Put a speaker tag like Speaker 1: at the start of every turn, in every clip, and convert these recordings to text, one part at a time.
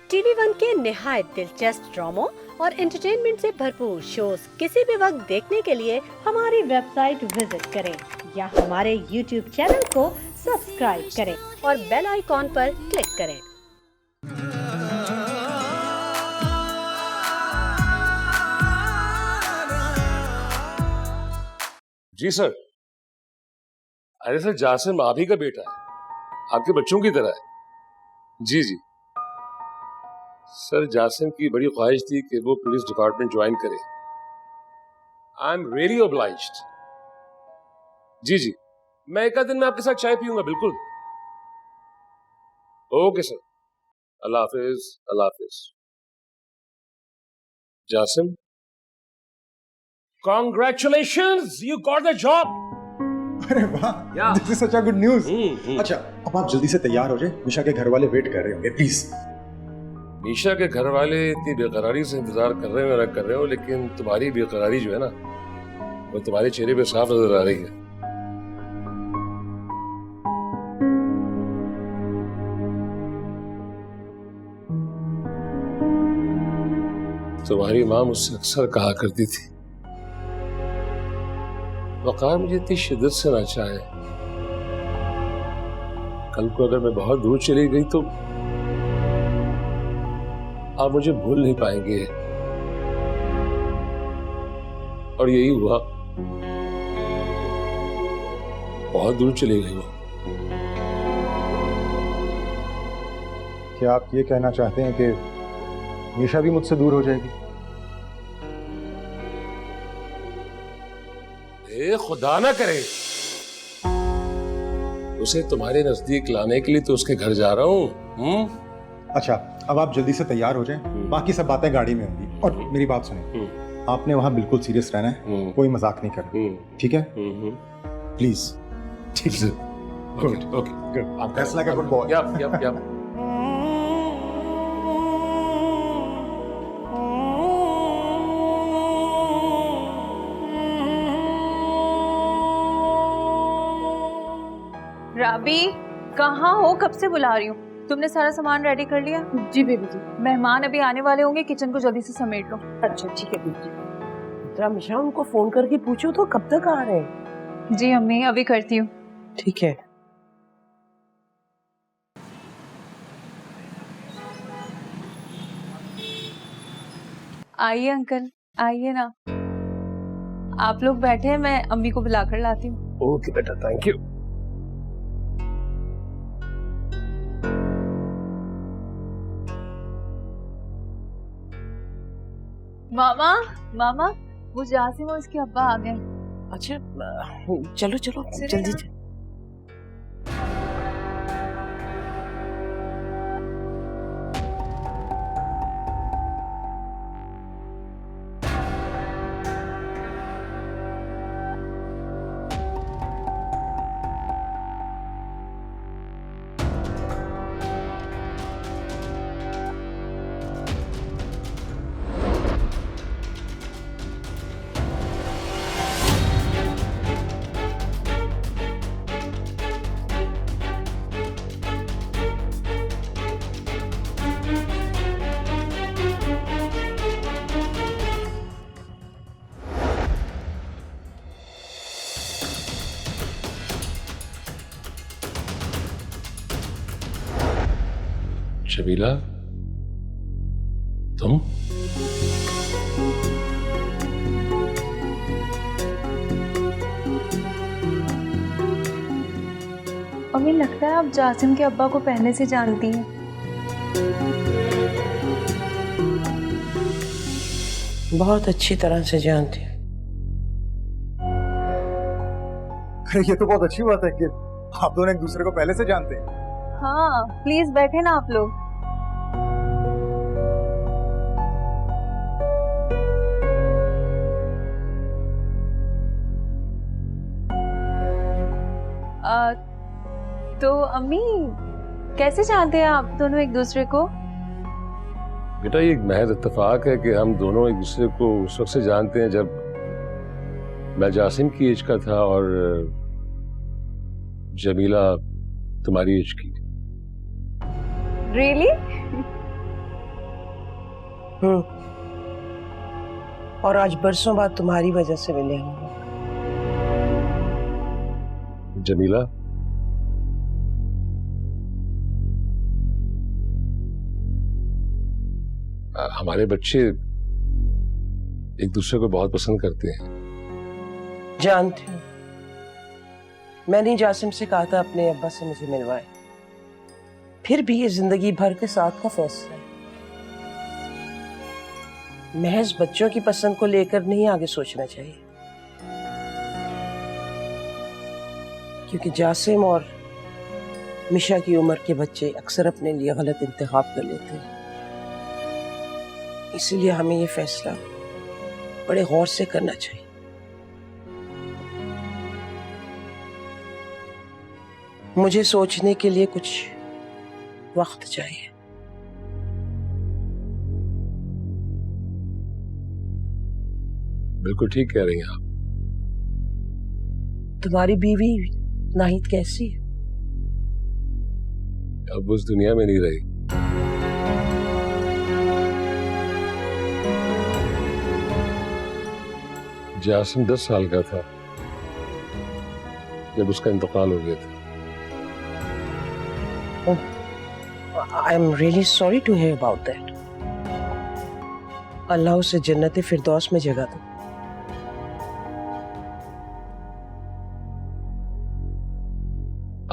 Speaker 1: TV one के निहायत दिलचस्प ड्रामों और एंटरटेनमेंट से भरपूर शोज किसी भी वक्त देखने के लिए हमारी वेबसाइट विजिट करें या हमारे यूट्यूब चैनल को सब्सक्राइब करें और बेल आइकॉन पर क्लिक करें।
Speaker 2: जी सर। अरे सर, जासिम आप ही का बेटा है, आपके बच्चों की तरह है। जी जी सर, जासिम की बड़ी ख्वाहिश थी कि वो पुलिस डिपार्टमेंट ज्वाइन करे। I am really obliged. जी जी, मैं एक आध दिन में आपके साथ चाय पीऊंगा, बिल्कुल। ओके सर, अल्लाह हाफिज। अल्लाह हाफिज। Jasim, congratulations, you got the job.
Speaker 3: अरे वाह, this is such a good news. अच्छा, अब आप जल्दी से तैयार हो जाए, निशा के घर वाले वेट कर रहे होंगे, प्लीज।
Speaker 2: निशा के घर वाले इतनी बेकरारी से इंतजार कर रहे हो ना कर रहे हो, लेकिन तुम्हारी बेकरारी जो है ना, वो तुम्हारे चेहरे पे साफ नजर आ रही है। तुम्हारी माँ मुझसे अक्सर कहा करती थी, वकार मुझे इतनी शिद्दत से ना चाहे, कल को अगर मैं बहुत दूर चली गई तो आप मुझे भूल नहीं पाएंगे। और यही हुआ, बहुत दूर चली गई वो।
Speaker 3: क्या आप ये कहना चाहते हैं कि निशा भी मुझसे दूर हो जाएगी?
Speaker 2: खुदा ना करे, उसे तुम्हारे नजदीक लाने के लिए तो उसके घर जा रहा हूँ।
Speaker 3: अच्छा, अब आप जल्दी से तैयार हो जाएं, बाकी सब बातें गाड़ी में होंगी। और मेरी बात सुने, आपने वहां बिल्कुल सीरियस रहना है, कोई मजाक नहीं करना, ठीक है? प्लीज।
Speaker 2: ठीक है।
Speaker 3: Good,
Speaker 2: okay,
Speaker 3: good. That's like a good boy.
Speaker 2: Yup.
Speaker 4: Rabi, कहाँ हो? कब से बुला रही हूँ। तुमने सारा सामान रेडी कर लिया?
Speaker 5: जी बेबी जी।
Speaker 4: मेहमान अभी आने वाले होंगे, किचन को जल्दी से समेट लो।
Speaker 5: अच्छा ठीक है बेबी जी। जरा मिशा उनको फोन करके पूछो तो कब तक आ रहे हैं।
Speaker 4: जी अम्मी, अभी करती हूँ।
Speaker 5: ठीक है।
Speaker 4: आइए अंकल, आइए ना। आप लोग बैठे हैं, मैं अम्मी को बुलाकर लाती हूँ।
Speaker 2: ओके बेटा, थैंक यू।
Speaker 4: मामा, मामा, वो जासिम और उसके अब्बा आ गए।
Speaker 5: अच्छा चलो चलो जल्दी से।
Speaker 2: शबीला, तुम?
Speaker 4: अम्मी, लगता है आप जासिम के अब्बा को पहले से जानती हैं।
Speaker 5: बहुत अच्छी तरह से जानती हूँ।
Speaker 3: अरे ये तो बहुत अच्छी बात है कि आप दोनों एक दूसरे को पहले से जानते हैं।
Speaker 4: हाँ, प्लीज बैठे ना आप लोग। तो अम्मी, कैसे जानते हैं आप दोनों एक दूसरे को?
Speaker 2: बेटा, ये एक महज इत्तेफाक है कि हम दोनों एक दूसरे को उस वक्त से जानते हैं जब मैं जासिम की एज का था और जमीला तुम्हारी एज की।
Speaker 4: Really?
Speaker 5: और आज बरसों बाद तुम्हारी वजह से मिले हम लोग।
Speaker 2: जमीला, हमारे बच्चे एक दूसरे को बहुत पसंद करते हैं।
Speaker 5: जानती हूँ, मैंने जासिम से कहा था अपने अब्बा से मुझे मिलवाए, फिर भी ये जिंदगी भर के साथ का फैसला है। महज बच्चों की पसंद को लेकर नहीं आगे सोचना चाहिए, क्योंकि जासिम और मिशा की उम्र के बच्चे अक्सर अपने लिए गलत इंतखाब कर लेते हैं। इसीलिए हमें ये फैसला बड़े गौर से करना चाहिए। मुझे सोचने के लिए कुछ वक्त चाहिए।
Speaker 2: बिल्कुल ठीक कह रही हैं आप।
Speaker 5: तुम्हारी बीवी नाहिद कैसी है?
Speaker 2: अब उस दुनिया में नहीं रही। जासिम 10 साल का था जब उसका इंतकाल हो गया था।
Speaker 5: I am really sorry to hear about that. अल्लाह उसे जन्नत फिरदौस में जगह दो।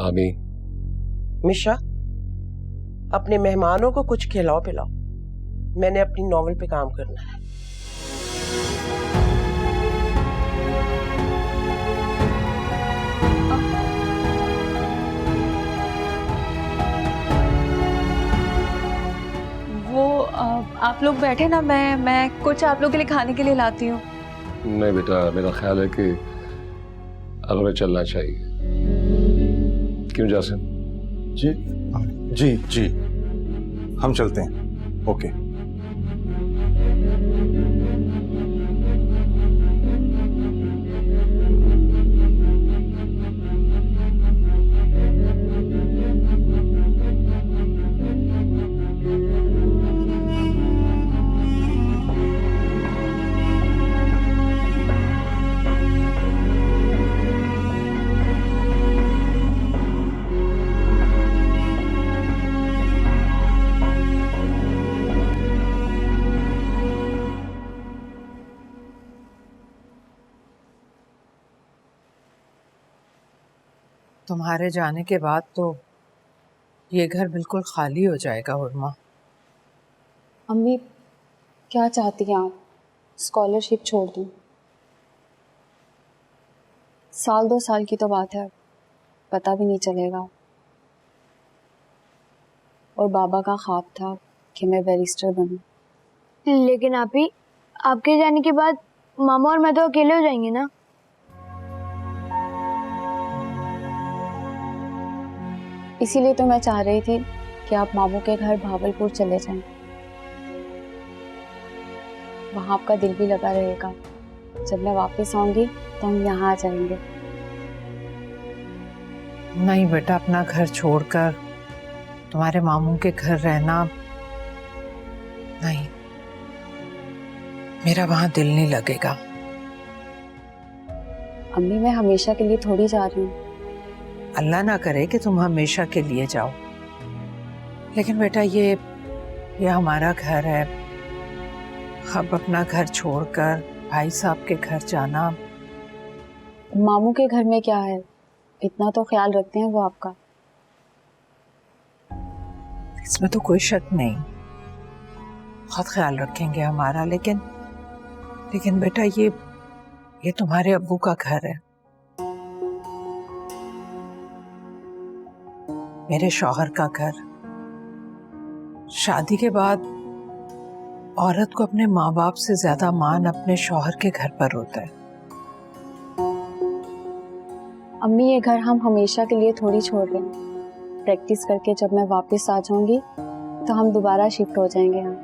Speaker 2: आमीन।
Speaker 5: मिशा, अपने मेहमानों को कुछ खिलाओ पिलाओ, मैंने अपनी नॉवेल पे काम करना है।
Speaker 4: आप लोग बैठे ना, मैं कुछ आप लोग के लिए खाने के लिए लाती हूँ।
Speaker 2: नहीं बेटा, मेरा ख्याल है कि अब हमें चलना चाहिए। क्यों जासिम?
Speaker 3: जी जी जी, हम चलते हैं। ओके।
Speaker 6: तुम्हारे जाने के बाद तो ये घर बिल्कुल खाली हो जाएगा उर्मा।
Speaker 7: अम्मी, क्या चाहती हैं आप? स्कॉलरशिप छोड़ दूँ? 1-2 साल की तो बात है, पता भी नहीं चलेगा। और बाबा का ख्वाब था कि मैं बैरिस्टर बनूं।
Speaker 8: लेकिन आप ही, आपके जाने के बाद मामा और मैं तो अकेले हो जाएंगे ना।
Speaker 7: इसीलिए तो मैं चाह रही थी कि आप मामू के घर भावलपुर चले जाएं। वहाँ आपका दिल भी लगा रहेगा। जब मैं वापस आऊंगी तो हम यहाँ आ जाएंगे।
Speaker 6: नहीं बेटा, अपना घर छोड़कर तुम्हारे मामू के घर रहना नहीं, मेरा वहाँ दिल नहीं लगेगा।
Speaker 7: अम्मी, मैं हमेशा के लिए थोड़ी जा रही हूँ।
Speaker 6: अल्लाह ना करे कि तुम हमेशा के लिए जाओ, लेकिन बेटा ये हमारा घर है। अब अपना घर छोड़कर भाई साहब के घर जाना।
Speaker 7: मामू के घर में क्या है, इतना तो ख्याल रखते हैं वो आपका।
Speaker 6: इसमें तो कोई शक नहीं, बहुत ख्याल रखेंगे हमारा। लेकिन बेटा ये तुम्हारे अब्बू का घर है, मेरे शौहर का घर। शादी के बाद औरत को अपने माँ बाप से ज्यादा मान अपने शौहर के घर पर होता है।
Speaker 7: अम्मी, ये घर हम हमेशा के लिए थोड़ी छोड़ रहे हैं। प्रैक्टिस करके जब मैं वापस आ जाऊंगी तो हम दोबारा शिफ्ट हो जाएंगे यहाँ।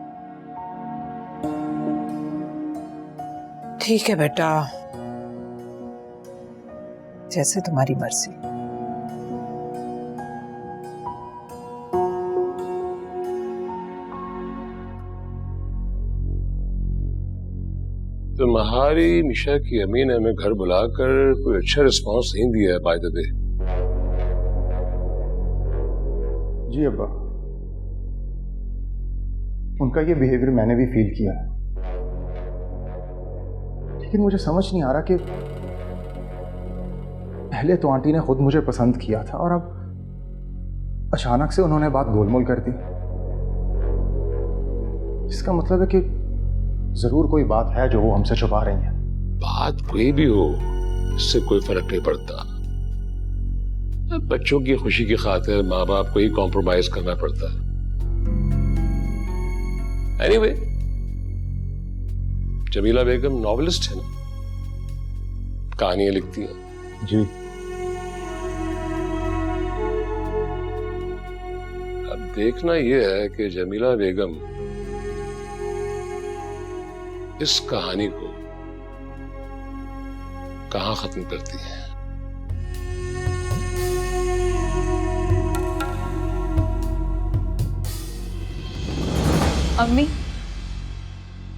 Speaker 6: ठीक है बेटा, जैसे तुम्हारी मर्जी।
Speaker 2: तुम्हारी मिशा की अम्मी ने हमें घर बुलाकर कोई अच्छा रिस्पांस नहीं दिया है बाय द वे।
Speaker 3: जी अब्बा, उनका ये बिहेवियर मैंने भी फील किया है, लेकिन मुझे समझ नहीं आ रहा कि पहले तो आंटी ने खुद मुझे पसंद किया था और अब अचानक से उन्होंने बात गोलमोल कर दी। इसका मतलब है कि जरूर कोई बात है जो वो हमसे छुपा रही हैं।
Speaker 2: बात कोई भी हो, इससे कोई फर्क नहीं पड़ता। अब बच्चों की खुशी की खातिर माँ बाप को ही कॉम्प्रोमाइज करना पड़ता है। एनीवे, जमीला बेगम नॉवेलिस्ट है ना, कहानियां लिखती हैं।
Speaker 3: जी।
Speaker 2: अब देखना यह है कि जमीला बेगम इस कहानी को कहां खत्म करती है।
Speaker 4: अम्मी,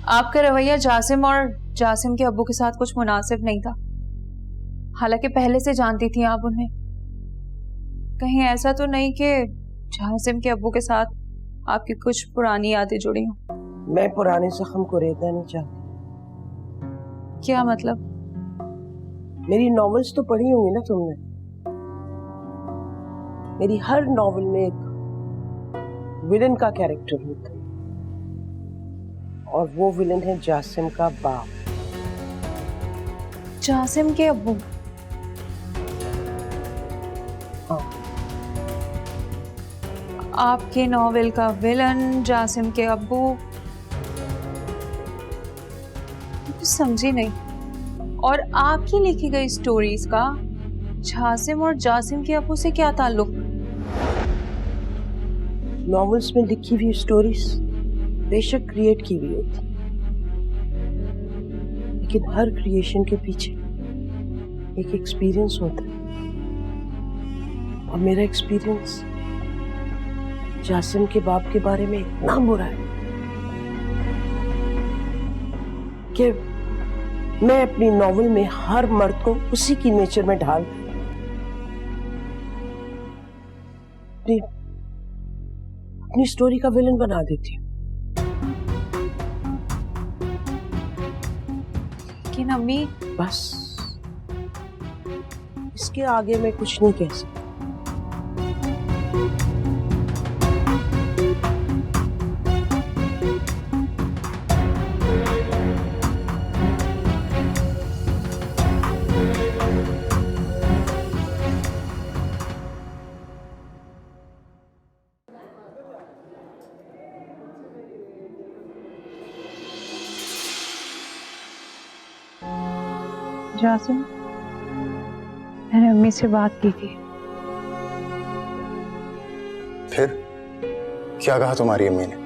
Speaker 4: आपका रवैया जासिम और जासिम के अब्बू के साथ कुछ मुनासिब नहीं था। हालांकि पहले से जानती थी आप उन्हें। कहीं ऐसा तो नहीं कि जासिम के अब्बू के साथ आपकी कुछ पुरानी यादें जुड़ी हों?
Speaker 5: मैं पुराने जख्म को रेतना नहीं चाहती।
Speaker 4: क्या मतलब?
Speaker 5: मेरी नॉवेल्स तो पढ़ी होंगी ना तुमने। मेरी हर नॉवेल में एक विलन का कैरेक्टर होता है, और वो विलन है जासिम का बाप।
Speaker 4: जासिम के अब्बू?
Speaker 5: हाँ।
Speaker 4: आपके नॉवेल का विलन जासिम के अब्बू? कुछ समझी नहीं। और आपकी लिखी गई स्टोरीज का जासिम और जासिम के अब्बू से क्या ताल्लुक?
Speaker 5: नॉवेल्स में लिखी हुई स्टोरीज बेशक क्रिएट की हुई होती, लेकिन हर क्रिएशन के पीछे एक एक्सपीरियंस होता है, और मेरा एक्सपीरियंस जासिम के बाप के बारे में इतना बुरा है कि मैं अपनी नॉवेल में हर मर्द को उसी की नेचर में ढाल अपनी स्टोरी का विलन बना देती हूँ।
Speaker 4: लेकिन अम्मी,
Speaker 5: बस इसके आगे मैं कुछ नहीं कह सकती।
Speaker 4: जासिम, मैंने अम्मी से बात की थी।
Speaker 3: फिर क्या कहा तुम्हारी अम्मी ने?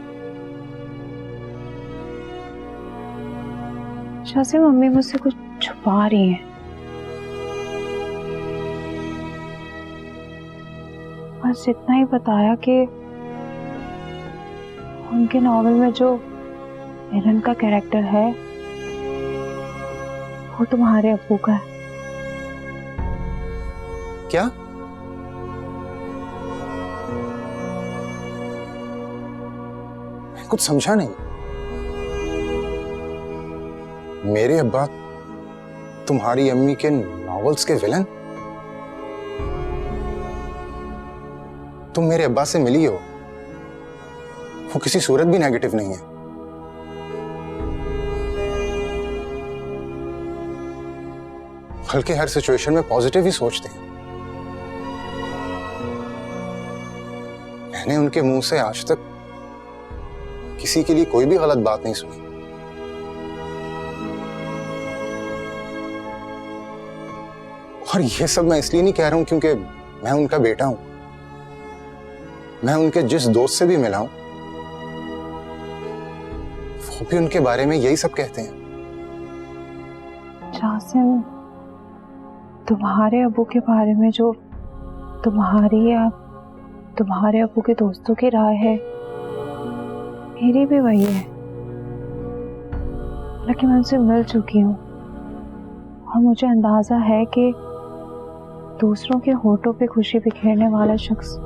Speaker 4: जासिम, अम्मी मुझसे कुछ छुपा रही हैं। बस इतना ही बताया कि उनके नॉवेल में जो विलन का कैरेक्टर है वो तुम्हारे अब्बू का है।
Speaker 3: क्या? कुछ समझा नहीं। मेरे अब्बा तुम्हारी अम्मी के नॉवेल्स के विलन? तुम मेरे अब्बा से मिली हो, वो किसी सूरत भी नेगेटिव नहीं है। बल्कि हर सिचुएशन में पॉजिटिव ही सोचते हैं। मैंने उनके मुंह से आज तक किसी के लिए कोई भी गलत बात नहीं सुनी। और ये सब मैं इसलिए नहीं कह रहा हूं क्योंकि मैं उनका बेटा हूं। मैं उनके जिस दोस्त से भी मिला हूं, वो भी उनके बारे में यही सब कहते हैं।
Speaker 4: जासिम, तुम्हारे अब्बू के बारे में जो तुम्हारी या तुम्हारे अब्बू के दोस्तों की राय है, मेरी भी वही है। लेकिन मैं उनसे मिल चुकी हूँ और मुझे अंदाजा है कि दूसरों के होठों पे खुशी बिखेरने वाला शख्स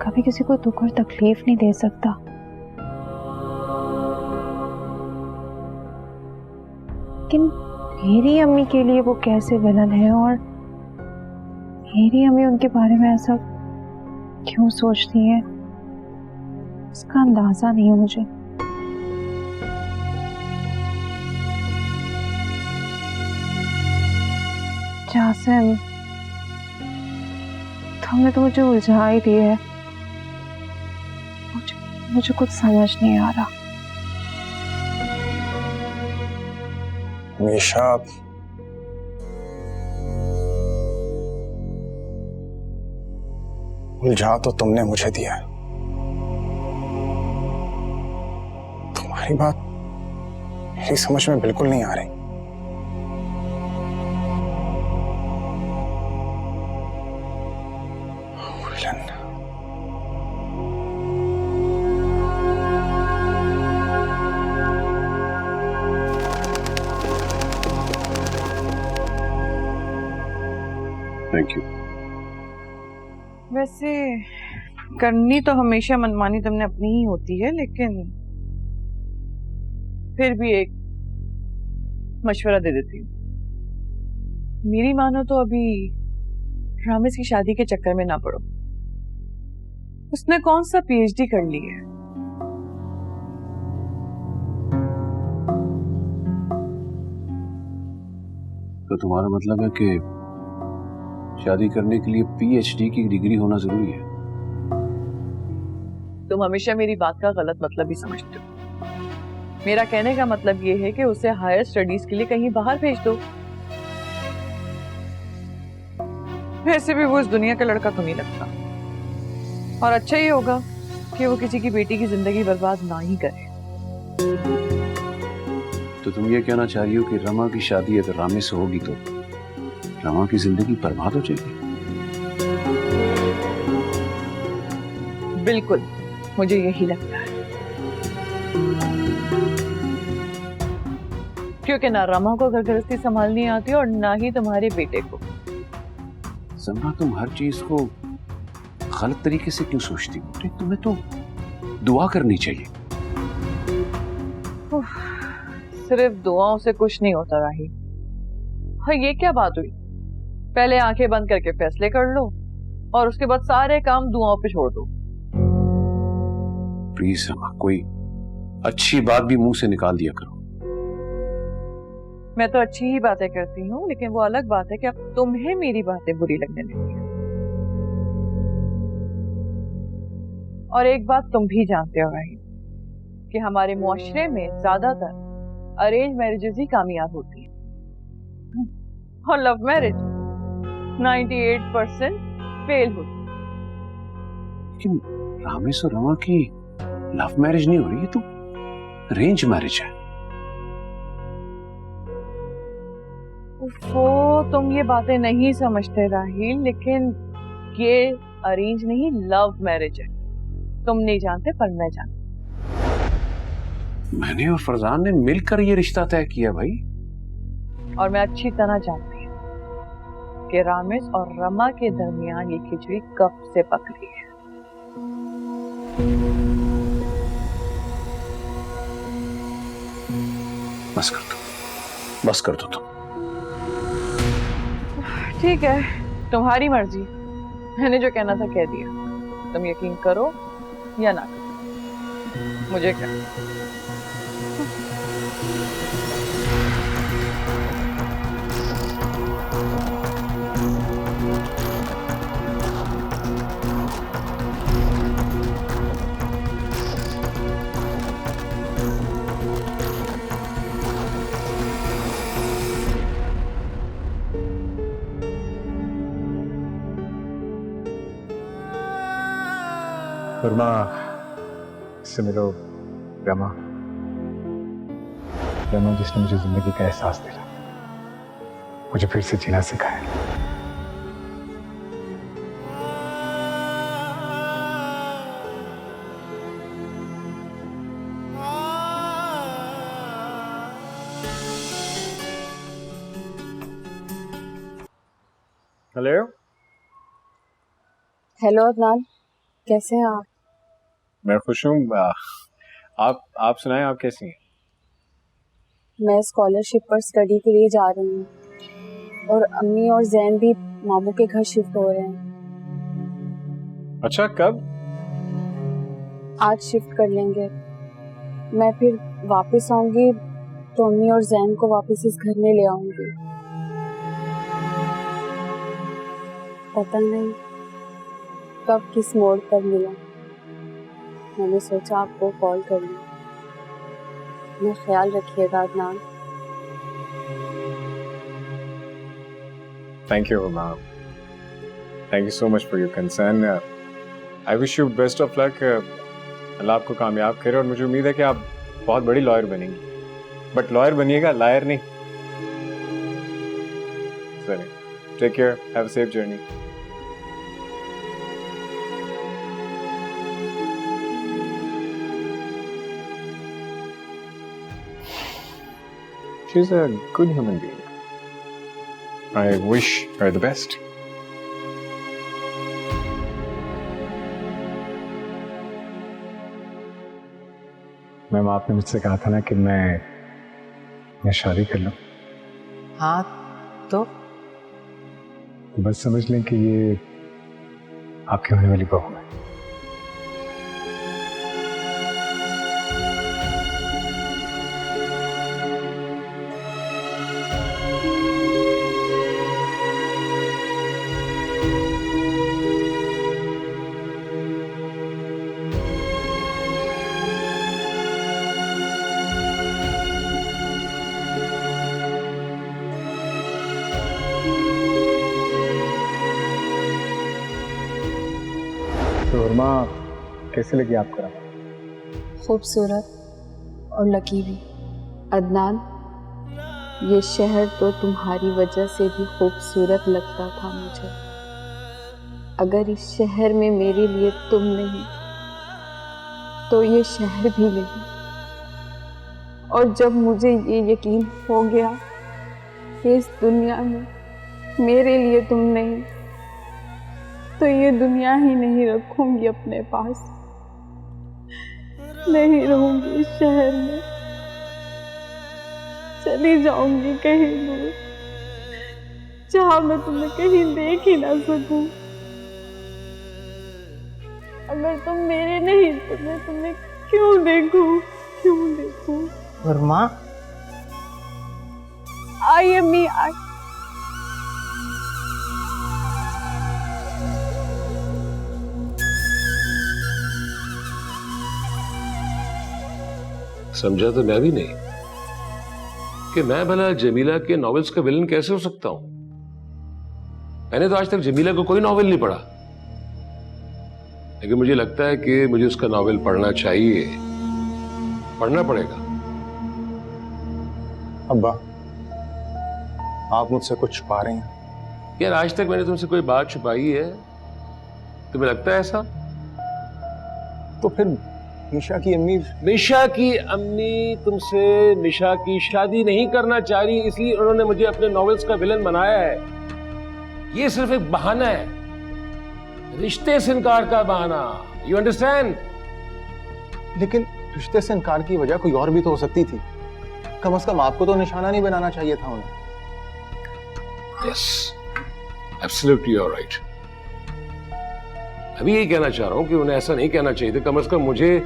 Speaker 4: कभी किसी को दुख और तकलीफ नहीं दे सकता। लेकिन मेरी अम्मी के लिए वो कैसे विलन है और मेरी अम्मी उनके बारे में ऐसा क्यों सोचती है, इसका अंदाजा नहीं है मुझे। जासिम, तुमने तो मुझे उलझा ही दिया है। मुझे कुछ समझ नहीं आ रहा।
Speaker 3: हमेशा उलझा तो तुमने मुझे दिया है। तुम्हारी बात मेरी समझ में बिल्कुल नहीं आ रही। विलन।
Speaker 2: Thank you.
Speaker 6: वैसे करनी तो हमेशा मनमानी तुमने अपनी ही होती है, लेकिन फिर भी एक मशवरा दे देती हूँ। मेरी मानो तो अभी रामेश की शादी के चक्कर में ना पड़ो। उसने कौन सा पीएचडी कर ली है।
Speaker 9: तो तुम्हारा मतलब है कि शादी करने के लिए पीएचडी की डिग्री होना जरूरी है?
Speaker 6: तुम हमेशा मेरी बात का गलत मतलब ही समझते हो। मेरा कहने का मतलब ये है कि उसे हायर स्टडीज के लिए कहीं बाहर भेज दो। वैसे भी वो इस दुनिया का लड़का तो नहीं लगता, और अच्छा ही होगा कि वो किसी की बेटी की जिंदगी बर्बाद ना ही करे।
Speaker 9: तो तुम ये कहना चाह रही हो कि रमा की शादी अगर रामेश से होगी तो रमा की जिंदगी बर्बाद हो जाएगी?
Speaker 6: बिल्कुल, मुझे यही लगता है। क्योंकि ना रमा को घर गृहस्थी संभालनी आती और ना ही तुम्हारे बेटे को।
Speaker 9: समरा, तुम हर चीज को गलत तरीके से क्यों सोचती हो? तुम्हें तो दुआ करनी चाहिए।
Speaker 6: सिर्फ दुआओं से कुछ नहीं होता राही। हाँ, ये क्या बात हुई? पहले आंखें बंद करके फैसले कर लो और उसके बाद सारे काम दुआओं पे छोड़ दो।
Speaker 9: प्लीज रमा, कोई अच्छी बात भी मुंह से निकाल दिया करो।
Speaker 6: मैं तो अच्छी ही बातें करती हूँ, लेकिन वो अलग बात है कि अब तुम्हें मेरी बातें बुरी लगने लगी हैं। और एक बात तुम भी जानते हो राही कि हमारे मुआशरे में ज्यादातर अरेंज मैरिजेस ही कामयाब होती हैं और लव मैरिज 98% फेल होती है।
Speaker 9: लेकिन रामेश और रमा की लव मैरिज नहीं हो रही है, तो अरेंज मैरिज है।
Speaker 6: वो तुम ये बातें नहीं समझते राहील, लेकिन ये अरेंज नहीं लव मैरिज है। तुम नहीं जानते पर मैं जानती।
Speaker 9: मैंने और फरजान ने मिलकर ये रिश्ता तय किया भाई।
Speaker 6: और मैं अच्छी तरह जानती हूँ कि रामेश और रमा के दरमियान ये खिचड़ी कब से पक रही है।
Speaker 9: बस कर दो, बस कर दो तुम।
Speaker 6: ठीक है, तुम्हारी मर्जी। मैंने जो कहना था कह दिया। तुम यकीन करो या ना करो, मुझे क्या।
Speaker 3: वर्मा से मिलो। रमा, रमा जिसने मुझे जिंदगी का एहसास दिला, मुझे फिर से जीना सिखाया।
Speaker 10: हेलो।
Speaker 7: हेलो अदनान, कैसे हैं आप?
Speaker 10: मैं खुश हूँ। आप सुनाएं, आप कैसी हैं?
Speaker 7: मैं स्कॉलरशिप पर स्टडी के लिए जा रही हूँ और अम्मी और जैन भी मामू के घर शिफ्ट हो रहे हैं।
Speaker 10: अच्छा, कब?
Speaker 7: आज शिफ्ट कर लेंगे। मैं फिर वापस आऊंगी तो अम्मी और जैन को वापस इस घर में ले आऊंगी। पता नहीं कब किस मोड़ पर मिला, मैंने सोचा आपको कॉल कर लूं। अपना ख्याल रखिएगा Adnan.
Speaker 10: Thank you ma'am, thank you so much for your concern. I wish you best of luck. अल्लाह आपको कामयाब करे और मुझे उम्मीद है कि आप बहुत बड़ी लॉयर बनेंगी, बट लॉयर बनिएगा, लायर नहीं। चलिए, take care, have a safe journey. She's a good human being. I wish her the best. Ma'am, आपने मुझसे कहा था ना कि मैं शादी कर लूं।
Speaker 6: हाँ तो
Speaker 10: बस समझ लें कि ये आपकी होने वाली बहू है। तो उर्मा, कैसे लगी आपको?
Speaker 7: खूबसूरत और लकी भी। अदनान, ये शहर तो तुम्हारी वजह से भी खूबसूरत लगता था मुझे। अगर इस शहर में मेरे लिए तुम नहीं तो ये शहर भी नहीं। और जब मुझे ये यकीन हो गया कि इस दुनिया में मेरे लिए तुम नहीं, तो ये दुनिया ही नहीं रखूंगी अपने पास। नहीं रहूंगी इस शहर में, चली जाऊंगी कहीं दूर, जहां मैं तुम्हें कहीं देख ही ना सकूं। अगर तुम मेरे नहीं तो मैं तुम्हें क्यों देखूं, क्यों देखूं?
Speaker 6: वर्मा,
Speaker 7: आई अम्मी, आई।
Speaker 2: समझा तो मैं भी नहीं कि मैं भला जमीला के नॉवेल्स का विलन कैसे हो सकता हूं। मैंने तो आज तक जमीला को कोई नॉवेल नहीं पढ़ा, लेकिन मुझे लगता है कि मुझे उसका नॉवेल पढ़ना चाहिए, पढ़ना पड़ेगा।
Speaker 3: अब्बा, आप मुझसे कुछ छुपा रहे हैं?
Speaker 2: यार, आज तक मैंने तुमसे कोई बात छुपाई है? तुम्हें लगता है ऐसा?
Speaker 3: तो फिर निशा की अम्मी
Speaker 2: तुमसे निशा की शादी नहीं करना चाह रही, इसलिए उन्होंने मुझे अपने नॉवेल्स का विलन बनाया है। ये सिर्फ एक बहाना है, रिश्ते से इनकार का बहाना। You understand?
Speaker 3: लेकिन रिश्ते से इनकार की वजह कोई और भी तो हो सकती थी। कम से कम आपको तो निशाना नहीं बनाना चाहिए था उन्हें।
Speaker 2: Yes, absolutely you are right. अभी यही कहना चाह रहा हूं कि उन्हें ऐसा नहीं कहना चाहिए था। कम से कम मुझे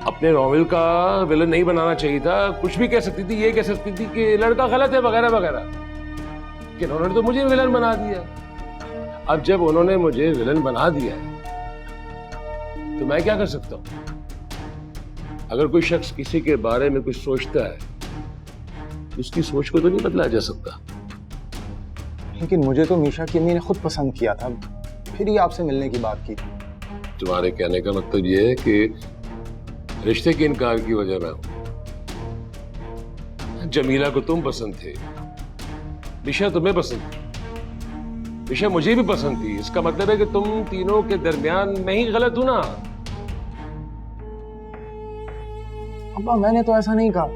Speaker 2: अपने नॉवेल का विलन नहीं बनाना चाहिए था। कुछ भी कह सकती थी, ये कह सकती थी कि लड़का गलत है वगैरह वगैरह, लेकिन उन्होंने तो मुझे विलन बना दिया। अब जब उन्होंने मुझे विलन बना दिया है तो मैं क्या कर सकता हूं? अगर कोई शख्स किसी के बारे में कुछ सोचता है तो उसकी सोच को तो नहीं बदला जा सकता।
Speaker 3: लेकिन मुझे तो निशा की अम्मी ने खुद पसंद किया था, फिर ही आपसे मिलने की बात की थी।
Speaker 2: तुम्हारे कहने का मतलब यह है कि रिश्ते के इनकार की वजह मैं हूं। जमीला को तुम पसंद थे, निशा तुम्हें पसंद थी, निशा मुझे भी पसंद थी। इसका मतलब है कि तुम तीनों के दरमियान मैं ही गलत हूं ना?
Speaker 3: अब्बा, मैंने तो ऐसा नहीं कहा।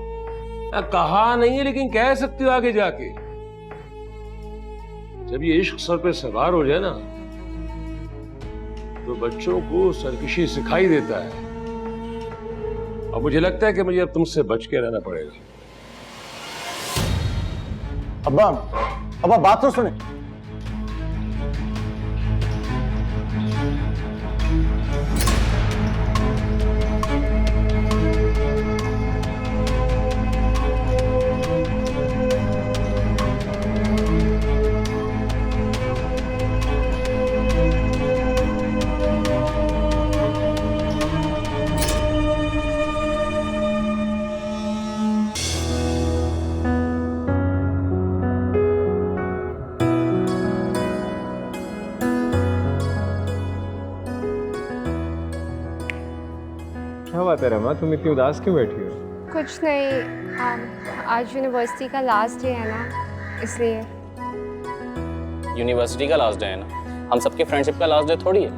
Speaker 2: कहा नहीं है, लेकिन कह सकती हो आगे जाके। जब ये इश्क सर पे सवार हो जाए ना तो बच्चों को सरकशी सिखाई देता है, और मुझे लगता है कि मुझे अब तुमसे बच के रहना पड़ेगा।
Speaker 3: अब्बा बात तो सुने।
Speaker 10: क्या बात है रमा, तुम इतनी उदास क्यों बैठी हो?
Speaker 11: कुछ नहीं, आज यूनिवर्सिटी का लास्ट डे है ना, इसलिए।
Speaker 12: यूनिवर्सिटी का लास्ट डे है ना, हम सबके फ्रेंडशिप का लास्ट डे थोड़ी है।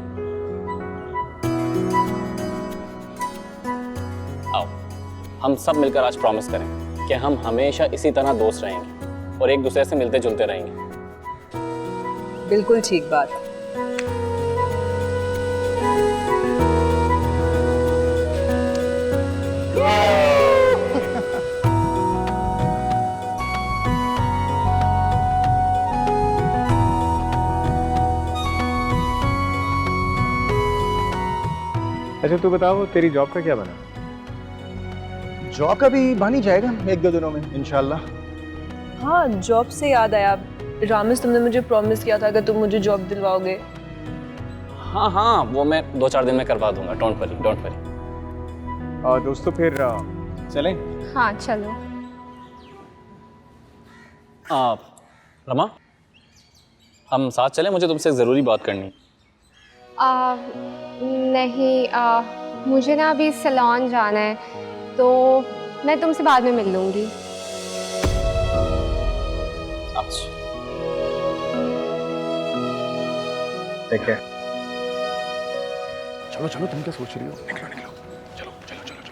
Speaker 12: आओ हम सब मिलकर आज प्रॉमिस करें कि हम हमेशा इसी तरह दोस्त रहेंगे और एक दूसरे से मिलते जुलते रहेंगे।
Speaker 6: बिल्कुल ठीक बात।
Speaker 10: अच्छा तू बताओ, तेरी जॉब का क्या बना?
Speaker 3: जॉब का भी बन ही जाएगा 1-2 दिनों में इंशाल्लाह।
Speaker 4: हाँ, जॉब से याद आया, रामेश तुमने मुझे प्रॉमिस किया था कि तुम मुझे जॉब दिलवाओगे।
Speaker 12: हाँ हाँ, वो मैं 2-4 दिन में करवा दूंगा, डोंट वरी डोंट वरी।
Speaker 10: दोस्तों फिर चलें?
Speaker 11: हाँ चलो।
Speaker 12: रमा हम साथ चलें, मुझे तुमसे एक ज़रूरी बात करनी है।
Speaker 11: नहीं, मुझे ना अभी सैलून जाना है, तो मैं तुमसे बाद में मिल लूँगी।
Speaker 12: अच्छा
Speaker 10: ठीक है।
Speaker 9: चलो चलो, तुम क्या सोच रही हो? निकलो निकलो, चलो चलो चलो चलो।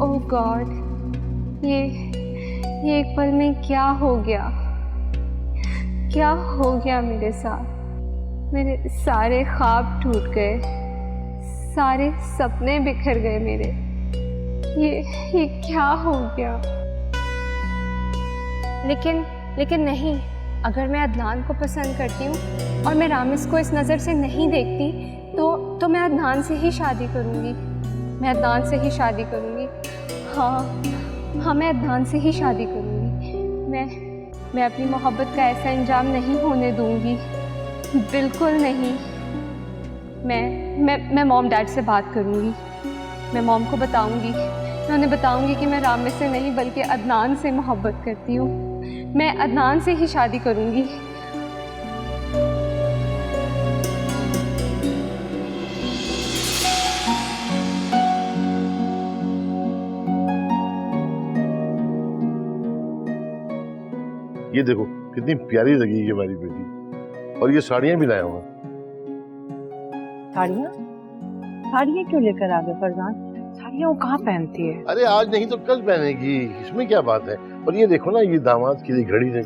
Speaker 11: ओह गॉड, ये एक पल में क्या हो गया, क्या हो गया मेरे साथ। मेरे सारे ख्वाब टूट गए, सारे सपने बिखर गए मेरे। ये क्या हो गया। लेकिन नहीं, अगर मैं अदनान को पसंद करती हूँ और मैं रामिस को इस नज़र से नहीं देखती तो मैं अदनान से ही शादी करूँगी। मैं अदनान से ही शादी करूँगी। हाँ, मैं अदनान से ही शादी करूँगी। मैं अपनी मोहब्बत का ऐसा इंजाम नहीं होने दूँगी, बिल्कुल नहीं। मैं मॉम डैड से बात करूँगी। मैं मॉम को बताऊँगी, मैं उन्हें बताऊँगी कि मैं रामिस से नहीं बल्कि अदनान से मोहब्बत करती हूँ। मैं अदनान से ही शादी करूँगी।
Speaker 13: ये देखो कितनी प्यारी लगी ये हमारी बेटी, और ये साड़ियां भी लाया हूँ।
Speaker 6: साड़ियाँ? साड़ियाँ क्यों लेकर आ गए फरजान? साड़ियाँ वो कहाँ पहनती है?
Speaker 13: अरे आज नहीं तो कल पहनेगी, इसमें क्या बात है। और ये देखो ना, ये दामाद के लिए घड़ी है।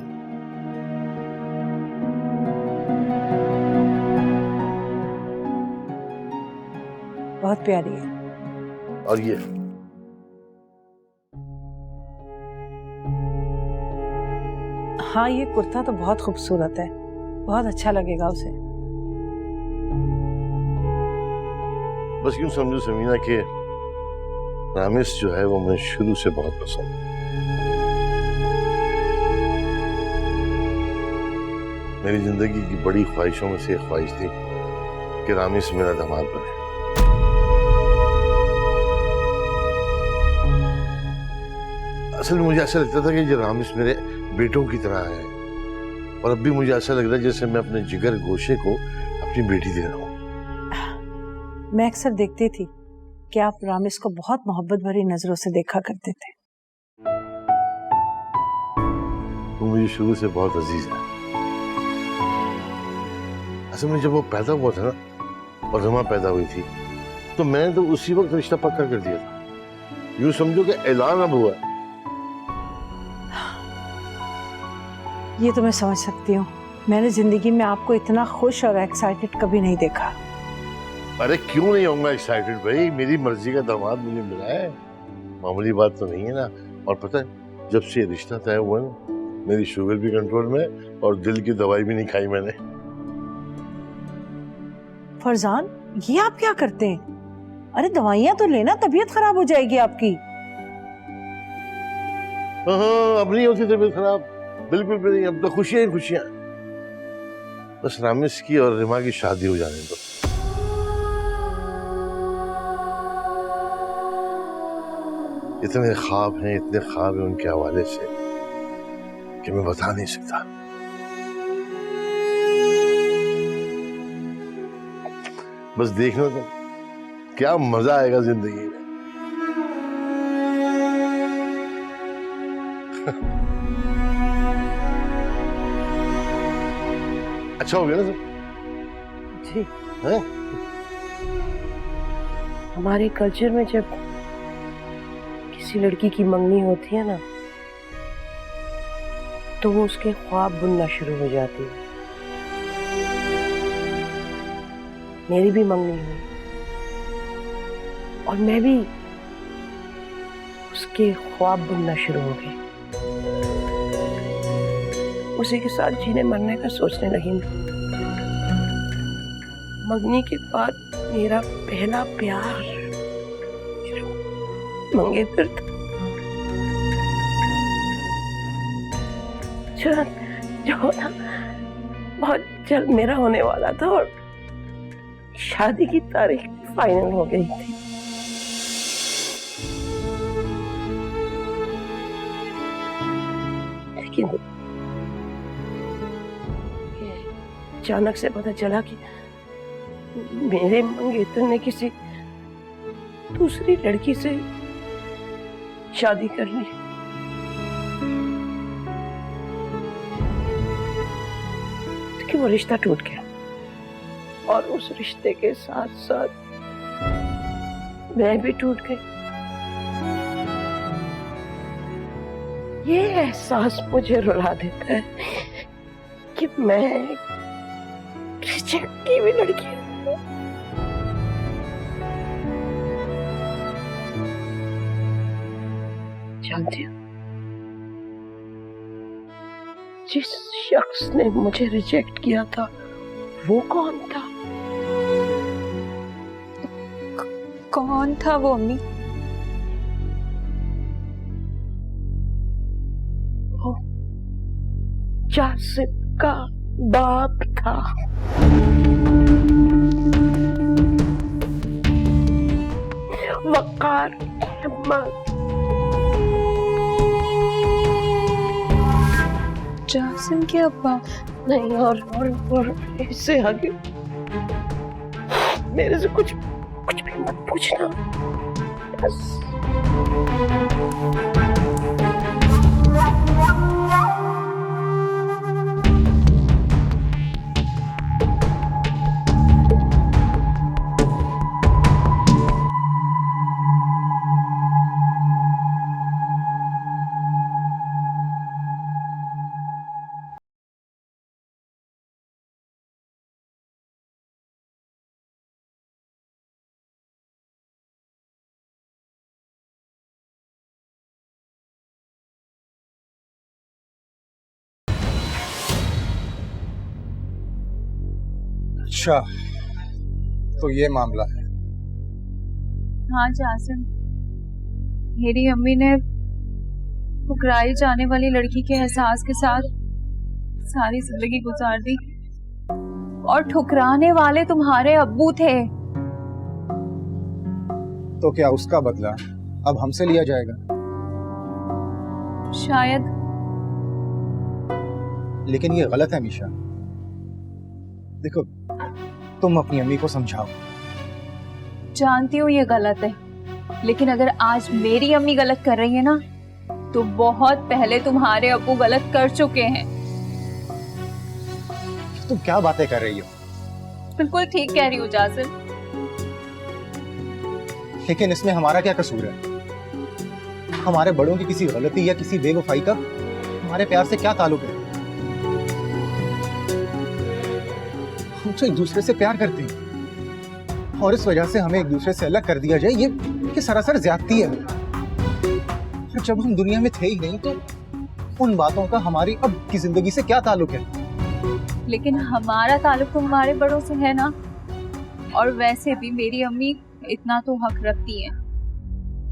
Speaker 6: बहुत प्यारी है।
Speaker 13: और ये
Speaker 6: हाँ, ये कुर्ता तो बहुत खूबसूरत है, बहुत अच्छा लगेगा उसे।
Speaker 13: बस यूं समझो समीना के रामेश जो है वो मुझे शुरू से बहुत पसंद है। मेरी जिंदगी की बड़ी ख्वाहिशों में से एक ख्वाहिश थी कि रामेश मेरा दामाद बने। असल में मुझे ऐसा लगता था कि ये रामेश मेरे बेटों की तरह है, और अब भी मुझे ऐसा लग रहा है जैसे मैं अपने जिगर गोशे को अपनी बेटी दे रहा हूँ।
Speaker 6: मैं अक्सर देखती थी कि आप रामेश को बहुत मोहब्बत भरी नजरों से देखा करते थे।
Speaker 13: वो मुझे शुरू से बहुत अजीज है। असल में जब वो पैदा हुआ था ना, और रमा पैदा हुई थी, तो मैंने तो उसी वक्त रिश्ता पक्का कर दिया था। यूं समझो कि ऐलान अब हुआ।
Speaker 6: ये तो मैं समझ सकती हूँ। मैंने जिंदगी में आपको इतना खुश और एक्साइटेड कभी नहीं देखा।
Speaker 13: अरे क्यों नहीं होऊंगा एक्साइटेड भाई, मेरी मर्जी का दामाद मुझे मिला है, मामूली बात तो नहीं है ना। और पता है, जब से रिश्ता तय हुआ ना, मेरी शुगर भी कंट्रोल में और दिल की दवाई भी नहीं खाई मैंने।
Speaker 6: फरजान, ये आप क्या करते हैं? अरे दवाइयाँ तो लेना, तबीयत खराब हो जाएगी आपकी।
Speaker 13: हाँ, अब नहीं होती तबीयत खराब, बिल्कुल भी नहीं। अब तो खुशियां ही खुशियां। बस रामेश की और रिमा की शादी हो जाने दो। इतने ख्वाब हैं उनके हवाले से कि मैं बता नहीं सकता। बस देखना तो क्या मजा आएगा जिंदगी में। अच्छा हो गया ना सब?
Speaker 5: जी।
Speaker 13: हैं?
Speaker 5: हमारे कल्चर में जब किसी लड़की की मंगनी होती है ना, तो वो उसके ख्वाब बुनना शुरू हो जाती है। मेरी भी मंगनी हुई और मैं भी उसके ख्वाब बुनना शुरू हो गई। उसी के साथ जीने मरने का सोचने लगी मैं। मंगनी के बाद मेरा पहला प्यार मंगेतर था, जो ना बहुत जल्द मेरा होने वाला था, और शादी की तारीख फाइनल हो गई थी। लेकिन अचानक से पता चला कि मेरे मंगेतर ने किसी दूसरी लड़की से शादी कर ली। कि वो रिश्ता टूट गया, और उस रिश्ते के साथ साथ मैं भी टूट गई। ये एहसास मुझे रुला देता है कि मैं रिजेक्ट की हुई लड़की हूँ। जानती हूँ, जिस शख्स ने मुझे रिजेक्ट किया था वो कौन था?
Speaker 4: कौन था वो अम्मी?
Speaker 5: वो जासिम का बाप था। वकार अहमद।
Speaker 4: जासिम के अब्बा?
Speaker 5: नहीं, और इससे आगे मेरे से कुछ भी मत पूछना। बस
Speaker 3: अच्छा, तो ये मामला है।
Speaker 4: हाँ जासिम, मेरी अम्मी ने ठुकराई जाने वाली लड़की के एहसास के साथ सारी जिंदगी गुजार दी, और ठुकराने वाले तुम्हारे अब्बू थे।
Speaker 3: तो क्या उसका बदला अब हमसे लिया जाएगा?
Speaker 4: शायद।
Speaker 3: लेकिन ये गलत है मीशा। देखो, तुम अपनी अम्मी को समझाओ।
Speaker 4: जानती हूँ ये गलत है, लेकिन अगर आज मेरी अम्मी गलत कर रही है ना, तो बहुत पहले तुम्हारे अब्बू गलत कर चुके हैं।
Speaker 3: तुम क्या बातें कर रही हो?
Speaker 4: बिल्कुल ठीक कह रही हूँ जासिम।
Speaker 3: लेकिन इसमें हमारा क्या कसूर है? हमारे बड़ों की किसी गलती या किसी बेवफाई का हमारे प्यार से क्या ताल्लुक है? हम तो एक दूसरे से प्यार करते हैं, और इस वजह से हमें एक दूसरे से अलग कर दिया जाए, ये सरासर ज्यादती है। और जब हम दुनिया में थे ही नहीं, तो उन बातों का हमारी अब की जिंदगी से क्या ताल्लुक है?
Speaker 4: लेकिन हमारा ताल्लुक तो हमारे बड़ों से है ना, और वैसे भी मेरी अम्मी इतना तो हक रखती है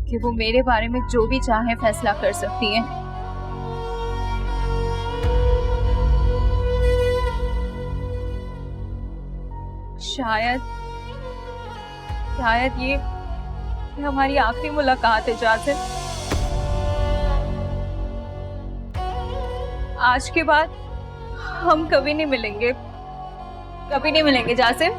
Speaker 4: कि वो मेरे बारे में जो भी चाहे फैसला कर सकती हैं। शायद ये हमारी आखिरी मुलाकात है जासिम। आज के बाद हम कभी नहीं मिलेंगे जासिम।